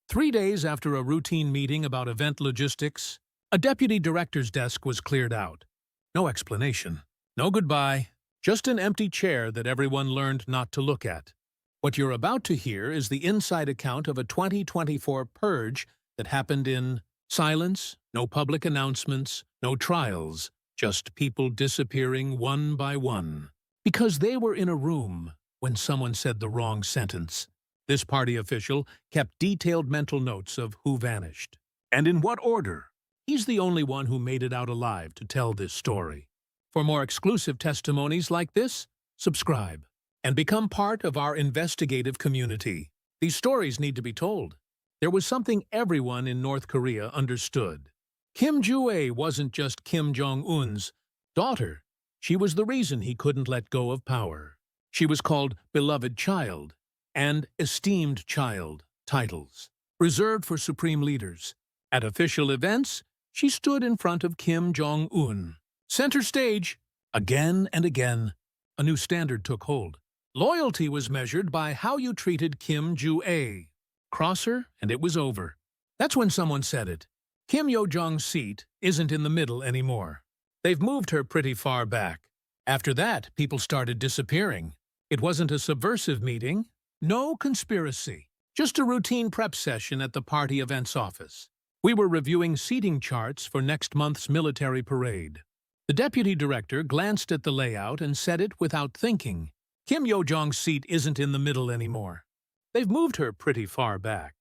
3 days after a routine meeting about event logistics, a deputy director's desk was cleared out. No explanation, no goodbye, just an empty chair that everyone learned not to look at. What you're about to hear is the inside account of a 2024 purge that happened in silence, no public announcements, no trials, just people disappearing one by one. Because they were in a room when someone said the wrong sentence. This party official kept detailed mental notes of who vanished, and in what order. He's the only one who made it out alive to tell this story. For more exclusive testimonies like this, subscribe and become part of our investigative community. These stories need to be told. There was something everyone in North Korea understood. Kim Jo-ae wasn't just Kim Jong-un's daughter. She was the reason he couldn't let go of power. She was called beloved child and esteemed child titles, reserved for supreme leaders. At official events, she stood in front of Kim Jong-un. Center stage. Again and again, a new standard took hold. Loyalty was measured by how you treated Kim Jo-ae. Cross her, and it was over. That's when someone said it. Kim Yo-jong's seat isn't in the middle anymore. They've moved her pretty far back. After that, people started disappearing. It wasn't a subversive meeting. No conspiracy. Just a routine prep session at the party events office. We were reviewing seating charts for next month's military parade. The deputy director glanced at the layout and said it without thinking. Kim Yo-jong's seat isn't in the middle anymore. They've moved her pretty far back.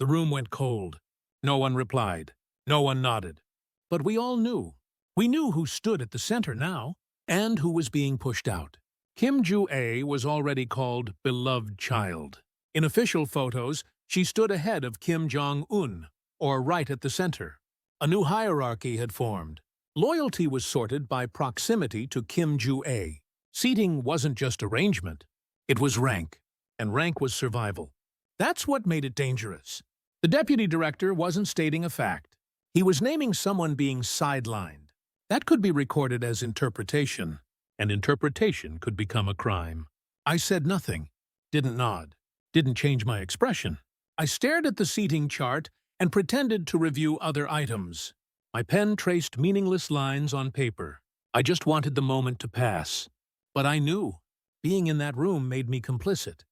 The room went cold. No one replied. No one nodded. But we all knew. We knew who stood at the center now, and who was being pushed out. Kim Jo-ae was already called beloved child. In official photos, she stood ahead of Kim Jong-un, or right at the center. A new hierarchy had formed. Loyalty was sorted by proximity to Kim Jo-ae. Seating wasn't just arrangement. It was rank, and rank was survival. That's what made it dangerous. The deputy director wasn't stating a fact. He was naming someone being sidelined. That could be recorded as interpretation, and interpretation could become a crime. I said nothing, didn't nod, didn't change my expression. I stared at the seating chart and pretended to review other items. My pen traced meaningless lines on paper. I just wanted the moment to pass. But I knew. Being in that room made me complicit.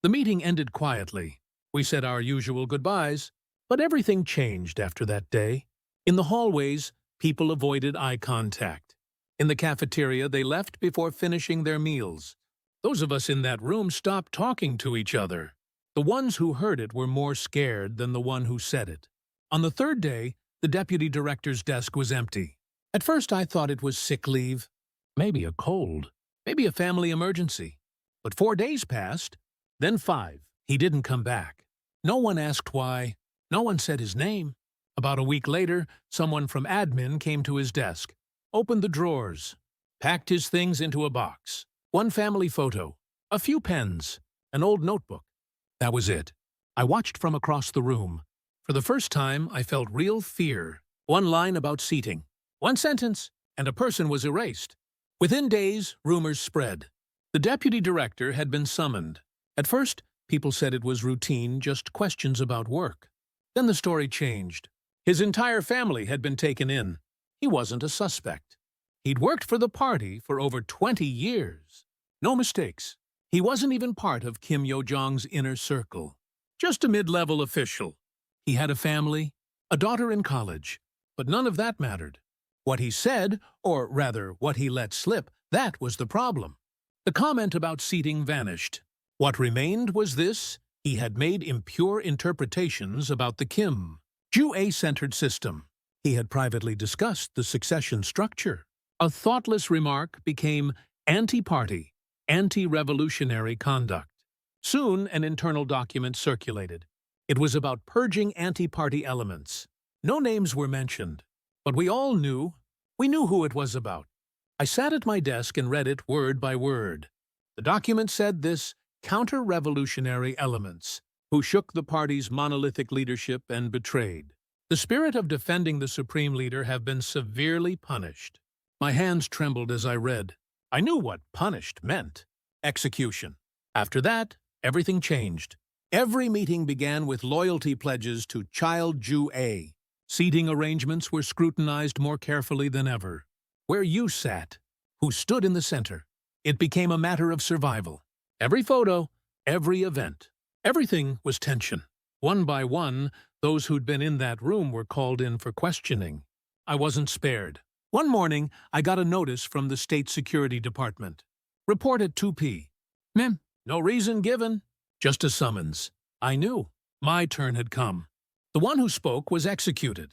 The meeting ended quietly. We said our usual goodbyes, but everything changed after that day. In the hallways, people avoided eye contact. In the cafeteria, they left before finishing their meals. Those of us in that room stopped talking to each other. The ones who heard it were more scared than the one who said it. On the third day, the deputy director's desk was empty. At first, I thought it was sick leave. Maybe a cold. Maybe a family emergency. But 4 days passed, then 5. He didn't come back. No one asked why. No one said his name. About a week later, someone from admin came to his desk, opened the drawers, packed his things into a box. One family photo, a few pens, an old notebook. That was it. I watched from across the room. For the first time, I felt real fear. One line about seating. One sentence, and a person was erased. Within days, rumors spread. The deputy director had been summoned. At first, people said it was routine, just questions about work. Then the story changed. His entire family had been taken in. He wasn't a suspect. He'd worked for the party for over 20 years. No mistakes. He wasn't even part of Kim Yo-jong's inner circle. Just a mid-level official. He had a family, a daughter in college. But none of that mattered. What he said, or rather what he let slip, that was the problem. The comment about seating vanished. What remained was this: he had made impure interpretations about the Kim Jo-ae-centered system. He had privately discussed the succession structure. A thoughtless remark became anti-party, anti-revolutionary conduct. Soon, an internal document circulated. It was about purging anti-party elements. No names were mentioned, but we all knew. We knew who it was about. I sat at my desk and read it word by word. The document said this: counter-revolutionary elements, who shook the party's monolithic leadership and betrayed. The spirit of defending the supreme leader have been severely punished. My hands trembled as I read. I knew what punished meant: execution. After that, everything changed. Every meeting began with loyalty pledges to Child Jew A. Seating arrangements were scrutinized more carefully than ever. Where you sat, who stood in the center. It became a matter of survival. Every photo, every event, everything was tension. One by one, those who'd been in that room were called in for questioning. I wasn't spared. One morning, I got a notice from the State Security Department. Report at 2 p. Mem. No reason given. Just a summons. I knew. My turn had come. The one who spoke was executed.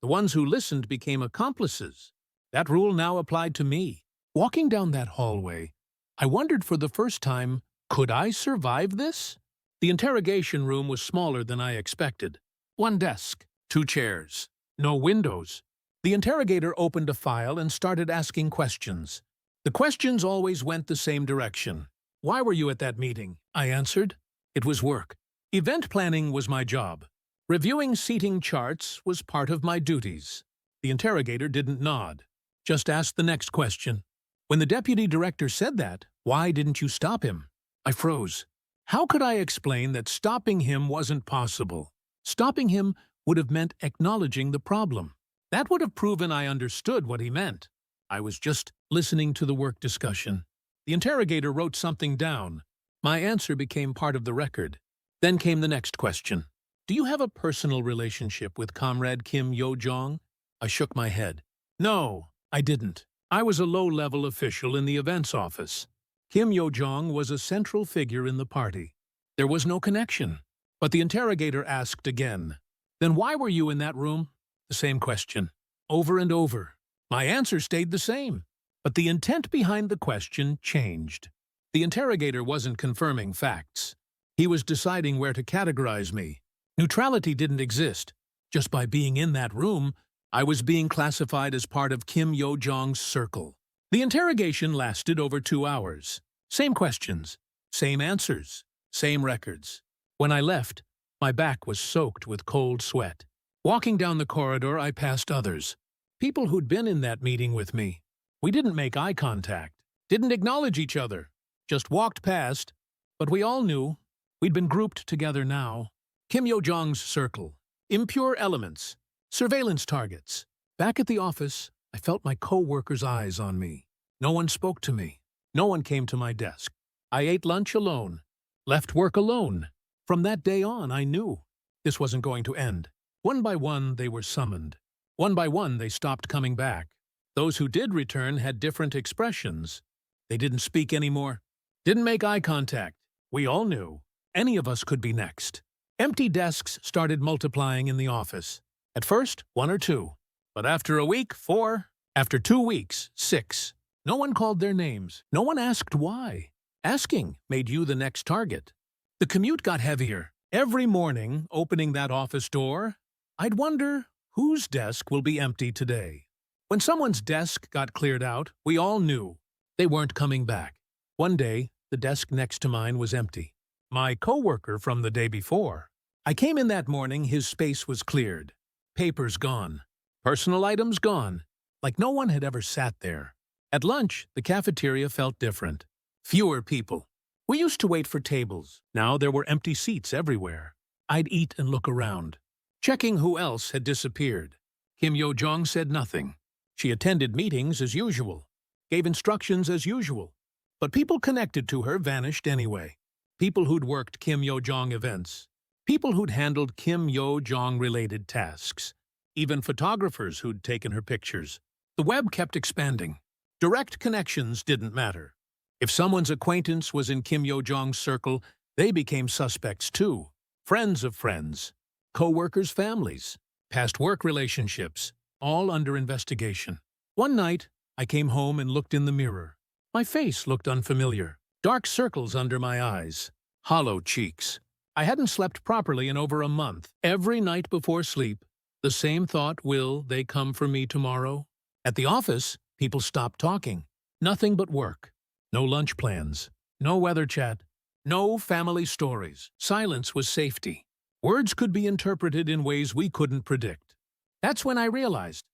The ones who listened became accomplices. That rule now applied to me. Walking down that hallway, I wondered for the first time, could I survive this? The interrogation room was smaller than I expected. One desk, 2 chairs, no windows. The interrogator opened a file and started asking questions. The questions always went the same direction. Why were you at that meeting? I answered. It was work. Event planning was my job. Reviewing seating charts was part of my duties. The interrogator didn't nod, just asked the next question. When the deputy director said that, why didn't you stop him? I froze. How could I explain that stopping him wasn't possible? Stopping him would have meant acknowledging the problem. That would have proven I understood what he meant. I was just listening to the work discussion. The interrogator wrote something down. My answer became part of the record. Then came the next question. Do you have a personal relationship with Comrade Kim Yo-jong? I shook my head. No, I didn't. I was a low-level official in the events office. Kim Yo-jong was a central figure in the party. There was no connection. But the interrogator asked again. Then why were you in that room? The same question. Over and over. My answer stayed the same. But the intent behind the question changed. The interrogator wasn't confirming facts. He was deciding where to categorize me. Neutrality didn't exist. Just by being in that room, I was being classified as part of Kim Yo-jong's circle. The interrogation lasted over 2 hours. Same questions, same answers, same records. When I left, my back was soaked with cold sweat. Walking down the corridor, I passed others. People who'd been in that meeting with me. We didn't make eye contact, didn't acknowledge each other, just walked past. But we all knew we'd been grouped together now. Kim Yo-jong's circle, impure elements, surveillance targets. Back at the office, I felt my co-workers' eyes on me. No one spoke to me. No one came to my desk. I ate lunch alone, left work alone. From that day on, I knew this wasn't going to end. One by one, they were summoned. One by one, they stopped coming back. Those who did return had different expressions. They didn't speak anymore, didn't make eye contact. We all knew any of us could be next. Empty desks started multiplying in the office. At first, 1 or 2. But after a week, 4. After 2 weeks, 6. No one called their names. No one asked why. Asking made you the next target. The commute got heavier. Every morning, opening that office door, I'd wonder whose desk will be empty today. When someone's desk got cleared out, we all knew they weren't coming back. One day, the desk next to mine was empty. My coworker from the day before. I came in that morning, his space was cleared. Papers gone. Personal items gone. Like no one had ever sat there. At lunch, the cafeteria felt different. Fewer people. We used to wait for tables. Now there were empty seats everywhere. I'd eat and look around, checking who else had disappeared. Kim Yo-jong said nothing. She attended meetings as usual, gave instructions as usual. But people connected to her vanished anyway. People who'd worked Kim Yo-jong events. People who'd handled Kim Yo-jong-related tasks. Even photographers who'd taken her pictures. The web kept expanding. Direct connections didn't matter. If someone's acquaintance was in Kim Yo-jong's circle, they became suspects too. Friends of friends. Co-workers' families. Past work relationships. All under investigation. One night, I came home and looked in the mirror. My face looked unfamiliar. Dark circles under my eyes. Hollow cheeks. I hadn't slept properly in over a month. Every night before sleep, the same thought, will they come for me tomorrow? At the office, people stopped talking. Nothing but work. No lunch plans. No weather chat. No family stories. Silence was safety. Words could be interpreted in ways we couldn't predict. That's when I realized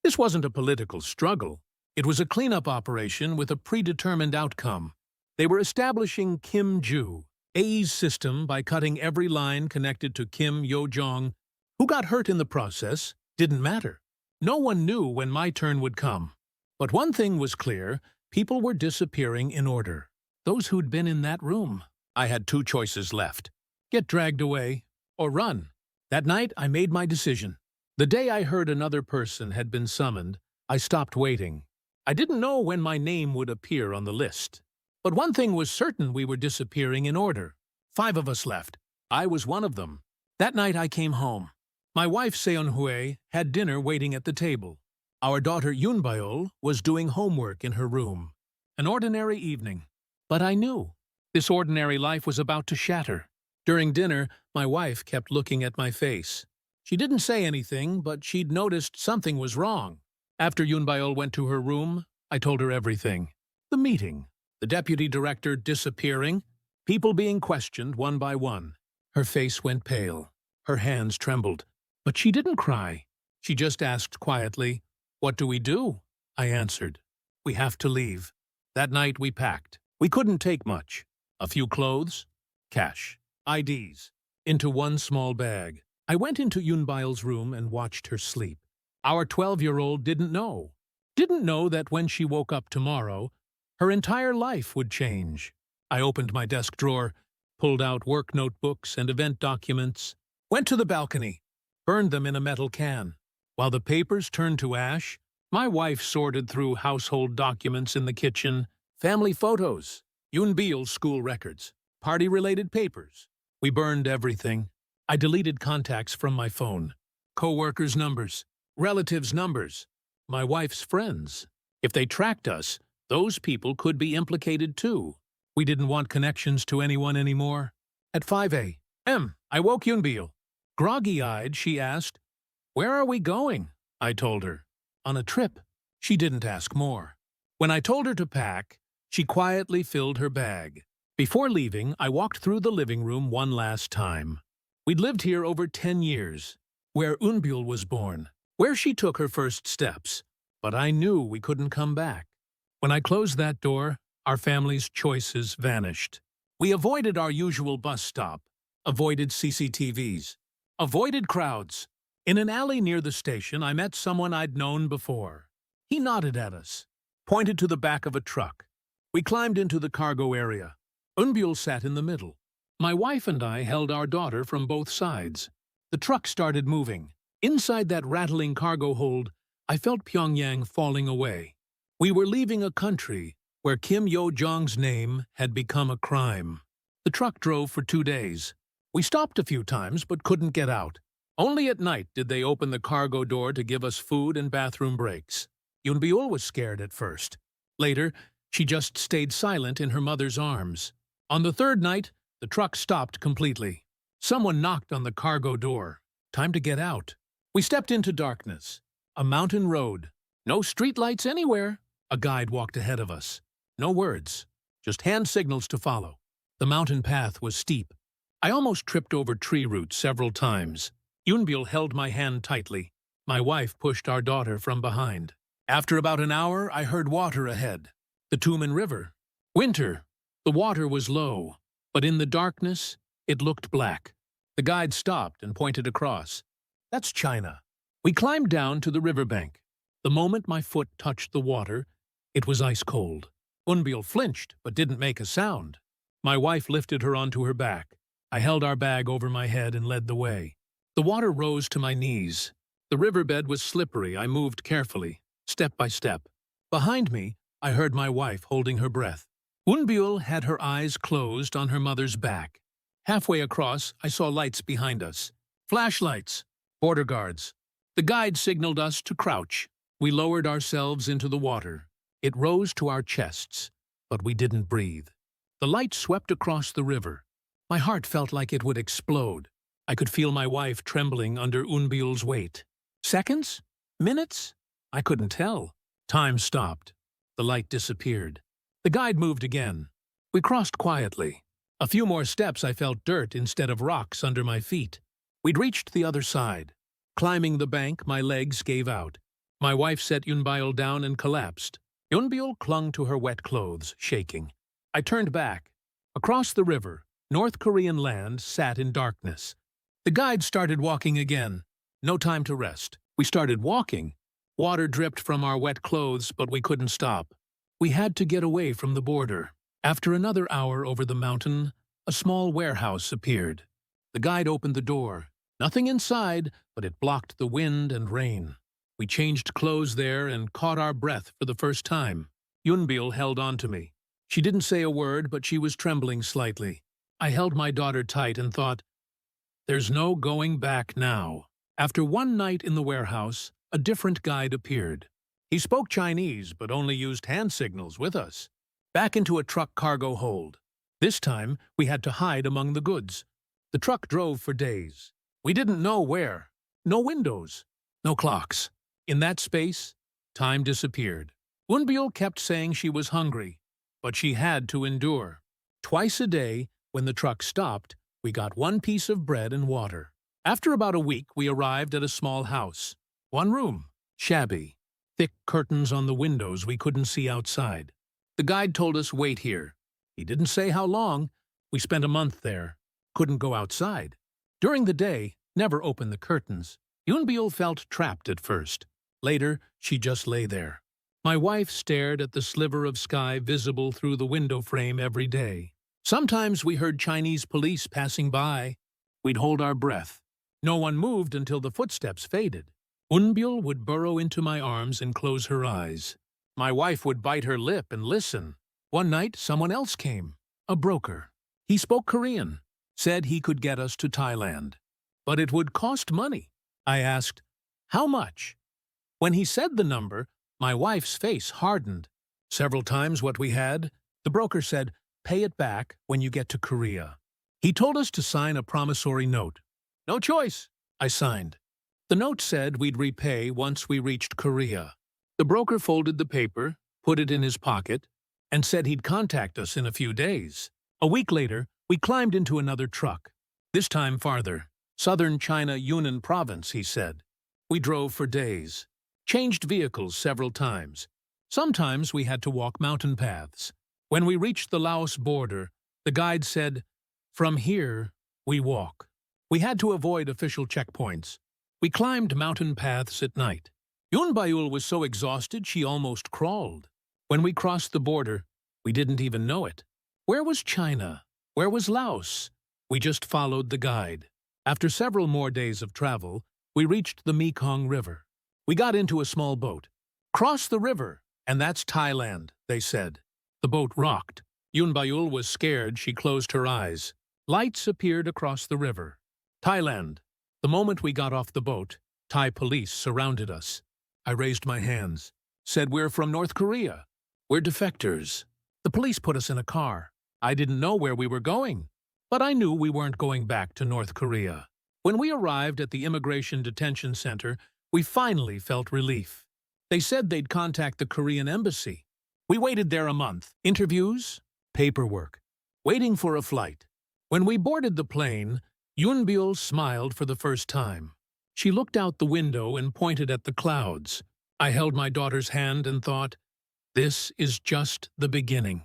this wasn't a political struggle. It was a cleanup operation with a predetermined outcome. They were establishing Kim Jew, AE's system by cutting every line connected to Kim Yo-jong, who got hurt in the process, didn't matter. No one knew when my turn would come. But one thing was clear, people were disappearing in order. Those who'd been in that room. I had two choices left. Get dragged away, or run. That night, I made my decision. The day I heard another person had been summoned, I stopped waiting. I didn't know when my name would appear on the list. But one thing was certain, we were disappearing in order. 5 of us left. I was one of them. That night I came home. My wife Seon-hui had dinner waiting at the table. Our daughter Yoon-byul was doing homework in her room. An ordinary evening. But I knew. This ordinary life was about to shatter. During dinner, my wife kept looking at my face. She didn't say anything, but she'd noticed something was wrong. After Yoon-byul went to her room, I told her everything. The meeting, the deputy director disappearing, people being questioned one by one. Her face went pale. Her hands trembled. But she didn't cry. She just asked quietly, "What do we do?" I answered, "We have to leave." That night we packed. We couldn't take much. A few clothes, cash, IDs, into one small bag. I went into Yoon-byul's room and watched her sleep. Our 12-year-old didn't know that when she woke up tomorrow, her entire life would change. I opened my desk drawer, pulled out work notebooks and event documents, went to the balcony, burned them in a metal can. While the papers turned to ash, my wife sorted through household documents in the kitchen, family photos, Yoon-byul's school records, party-related papers. We burned everything. I deleted contacts from my phone, co-workers' numbers, relatives' numbers, my wife's friends. If they tracked us, those people could be implicated too. We didn't want connections to anyone anymore. At 5 a.m., I woke Yoon-byul. Groggy-eyed, she asked, "Where are we going?" I told her. "On a trip." She didn't ask more. When I told her to pack, she quietly filled her bag. Before leaving, I walked through the living room one last time. We'd lived here over 10 years, where Yoon-byul was born, where she took her first steps. But I knew we couldn't come back. When I closed that door, our family's choices vanished. We avoided our usual bus stop, avoided CCTVs, avoided crowds. In an alley near the station, I met someone I'd known before. He nodded at us, pointed to the back of a truck. We climbed into the cargo area. Yoon-byul sat in the middle. My wife and I held our daughter from both sides. The truck started moving. Inside that rattling cargo hold, I felt Pyongyang falling away. We were leaving a country where Kim Yo-jong's name had become a crime. The truck drove for 2 days. We stopped a few times but couldn't get out. Only at night did they open the cargo door to give us food and bathroom breaks. Yoon-byul was scared at first. Later, she just stayed silent in her mother's arms. On the 3rd night, the truck stopped completely. Someone knocked on the cargo door. Time to get out. We stepped into darkness. A mountain road. No streetlights anywhere. A guide walked ahead of us. No words, just hand signals to follow. The mountain path was steep. I almost tripped over tree roots several times. Yoon-byul held my hand tightly. My wife pushed our daughter from behind. After about an hour, I heard water ahead. The Tumen River. Winter. The water was low, but in the darkness, it looked black. The guide stopped and pointed across. "That's China." We climbed down to the riverbank. The moment my foot touched the water, it was ice cold. Yoon-byul flinched, but didn't make a sound. My wife lifted her onto her back. I held our bag over my head and led the way. The water rose to my knees. The riverbed was slippery. I moved carefully, step by step. Behind me, I heard my wife holding her breath. Yoon-byul had her eyes closed on her mother's back. Halfway across, I saw lights behind us. Flashlights. Border guards. The guide signaled us to crouch. We lowered ourselves into the water. It rose to our chests, but we didn't breathe. The light swept across the river. My heart felt like it would explode. I could feel my wife trembling under Yoon-byul's weight. Seconds? Minutes? I couldn't tell. Time stopped. The light disappeared. The guide moved again. We crossed quietly. A few more steps, I felt dirt instead of rocks under my feet. We'd reached the other side. Climbing the bank, my legs gave out. My wife set Yoon-byul down and collapsed. Yoon-byul clung to her wet clothes, shaking. I turned back. Across the river, North Korean land sat in darkness. The guide started walking again. No time to rest. We started walking. Water dripped from our wet clothes, but we couldn't stop. We had to get away from the border. After another hour over the mountain, a small warehouse appeared. The guide opened the door. Nothing inside, but it blocked the wind and rain. We changed clothes there and caught our breath for the first time. Yunbil held on to me. She didn't say a word, but she was trembling slightly. I held my daughter tight and thought, there's no going back now. After one night in the warehouse, a different guide appeared. He spoke Chinese, but only used hand signals with us. Back into a truck cargo hold. This time, we had to hide among the goods. The truck drove for days. We didn't know where. No windows. No clocks. In that space, time disappeared. Unbyul kept saying she was hungry, but she had to endure. Twice a day, when the truck stopped, we got one piece of bread and water. After about a week, we arrived at a small house. One room, shabby. Thick curtains on the windows we couldn't see outside. The guide told us wait here. He didn't say how long. We spent a month there. Couldn't go outside. During the day, never opened the curtains. Yunbyul felt trapped at first. Later, she just lay there. My wife stared at the sliver of sky visible through the window frame every day. Sometimes we heard Chinese police passing by. We'd hold our breath. No one moved until the footsteps faded. Unbyul would burrow into my arms and close her eyes. My wife would bite her lip and listen. One night, someone else came. A broker. He spoke Korean. Said he could get us to Thailand. But it would cost money. I asked, how much? When he said the number, my wife's face hardened. Several times what we had, the broker said, pay it back when you get to Korea. He told us to sign a promissory note. No choice, I signed. The note said we'd repay once we reached Korea. The broker folded the paper, put it in his pocket, and said he'd contact us in a few days. A week later, we climbed into another truck. This time farther. Southern China Yunnan province, he said. We drove for days. Changed vehicles several times. Sometimes we had to walk mountain paths. When we reached the Laos border, the guide said, from here, we walk. We had to avoid official checkpoints. We climbed mountain paths at night. Yunbayul was so exhausted she almost crawled. When we crossed the border, we didn't even know it. Where was China? Where was Laos? We just followed the guide. After several more days of travel, we reached the Mekong River. We got into a small boat. Cross the river, and that's Thailand, they said. The boat rocked. Yunbayul was scared. She closed her eyes. Lights appeared across the river. Thailand. The moment we got off the boat, Thai police surrounded us. I raised my hands, said we're from North Korea. We're defectors. The police put us in a car. I didn't know where we were going, but I knew we weren't going back to North Korea. When we arrived at the Immigration Detention Center, we finally felt relief. They said they'd contact the Korean embassy. We waited there a month. Interviews, paperwork, waiting for a flight. When we boarded the plane, Yunbyul smiled for the first time. She looked out the window and pointed at the clouds. I held my daughter's hand and thought, this is just the beginning.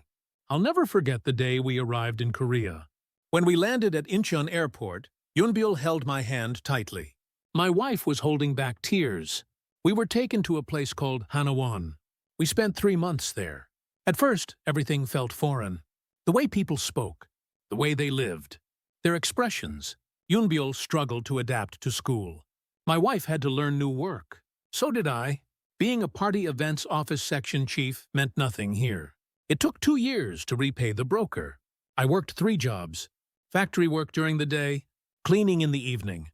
I'll never forget the day we arrived in Korea. When we landed at Incheon Airport, Yunbyul held my hand tightly. My wife was holding back tears. We were taken to a place called Hanawon. We spent 3 months there. At first, everything felt foreign. The way people spoke, the way they lived, their expressions. Yunbyul struggled to adapt to school. My wife had to learn new work. So did I. Being a party events office section chief meant nothing here. It took 2 years to repay the broker. I worked 3 jobs. Factory work during the day, cleaning in the evening,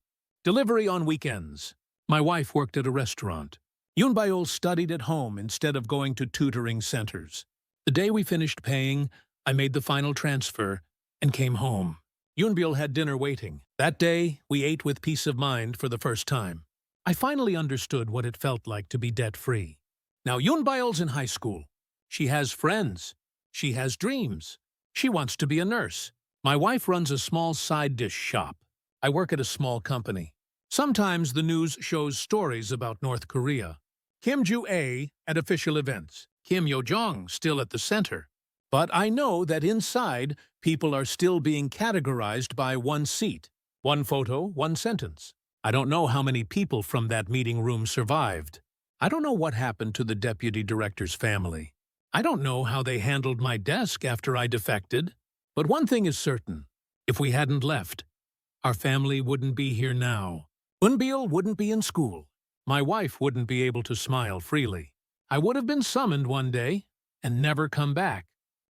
delivery on weekends. My wife worked at a restaurant. Yunbayul studied at home instead of going to tutoring centers. The day we finished paying, I made the final transfer and came home. Yunbyul had dinner waiting. That day, we ate with peace of mind for the first time. I finally understood what it felt like to be debt-free. Now Yunbayul's in high school. She has friends. She has dreams. She wants to be a nurse. My wife runs a small side dish shop. I work at a small company. Sometimes the news shows stories about North Korea. Kim Ju-a at official events. Kim Yo-jong still at the center. But I know that inside, people are still being categorized by one seat, one photo, one sentence. I don't know how many people from that meeting room survived. I don't know what happened to the deputy director's family. I don't know how they handled my desk after I defected. But one thing is certain. If we hadn't left, our family wouldn't be here now. Unbil wouldn't be in school. My wife wouldn't be able to smile freely. I would have been summoned one day and never come back.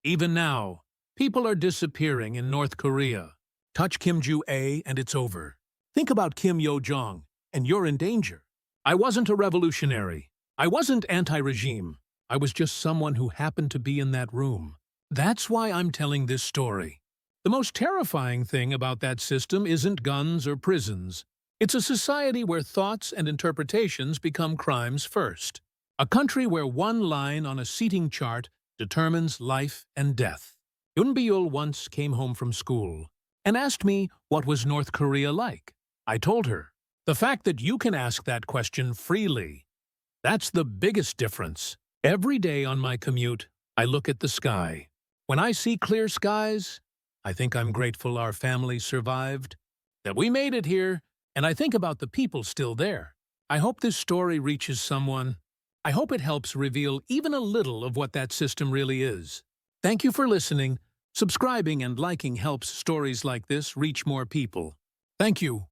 Even now, people are disappearing in North Korea. Touch Kim Ju-a and it's over. Think about Kim Yo-jong and you're in danger. I wasn't a revolutionary. I wasn't anti-regime. I was just someone who happened to be in that room. That's why I'm telling this story. The most terrifying thing about that system isn't guns or prisons. It's a society where thoughts and interpretations become crimes first. A country where one line on a seating chart determines life and death. Eun-byul once came home from school and asked me what was North Korea like. I told her, the fact that you can ask that question freely, that's the biggest difference. Every day on my commute, I look at the sky. When I see clear skies, I think I'm grateful our family survived, that we made it here, and I think about the people still there. I hope this story reaches someone. I hope it helps reveal even a little of what that system really is. Thank you for listening. Subscribing and liking helps stories like this reach more people. Thank you.